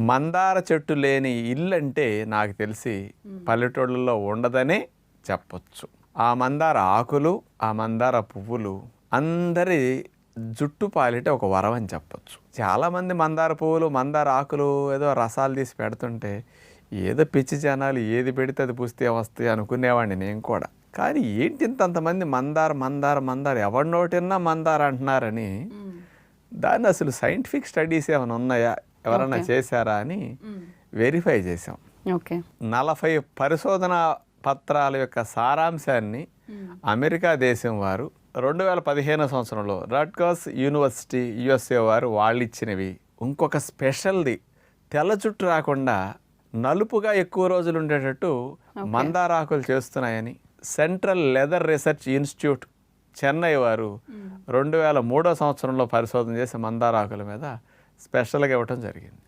మందార చెట్టు లేని ఇల్లు అంటే నాకు తెలిసి పల్లెటూళ్ళలో ఉండదనే చెప్పొచ్చు. ఆ మందార ఆకులు, ఆ మందార పువ్వులు అందరి జుట్టు పాలిట ఒక వరం అని చెప్పొచ్చు. చాలామంది మందార పువ్వులు, మందార ఆకులు ఏదో రసాలు తీసి పెడుతుంటే ఏదో పిచ్చి జనాలు ఏది పెడితే అది పూస్తే వస్తాయి అనుకునేవాడిని నేను కూడా. కానీ ఏంటి ఇంతంతమంది మందార మందార మందార ఎవరి నోటిన్నా మందార అంటున్నారని దాన్ని అసలు సైంటిఫిక్ స్టడీస్ ఏమైనా ఉన్నాయా, ఎవరైనా చేశారా అని వెరిఫై చేసాం. 40 పరిశోధన పత్రాల యొక్క సారాంశాన్ని అమెరికా దేశం వారు 2015 సంవత్సరంలో రట్గర్స్ యూనివర్సిటీ USA వారు వాళ్ళు ఇచ్చినవి. ఇంకొక స్పెషల్ది తెల్ల జుట్టు రాకుండా నలుపుగా ఎక్కువ రోజులు ఉండేటట్టు మందారాకులు చేస్తున్నాయని central leather research institute Chennai వారు 2003 సంవత్సరంలో పరిశోధన చేసి మందారాకుల మీద స్పెషల్గా ఇవ్వటం జరిగింది.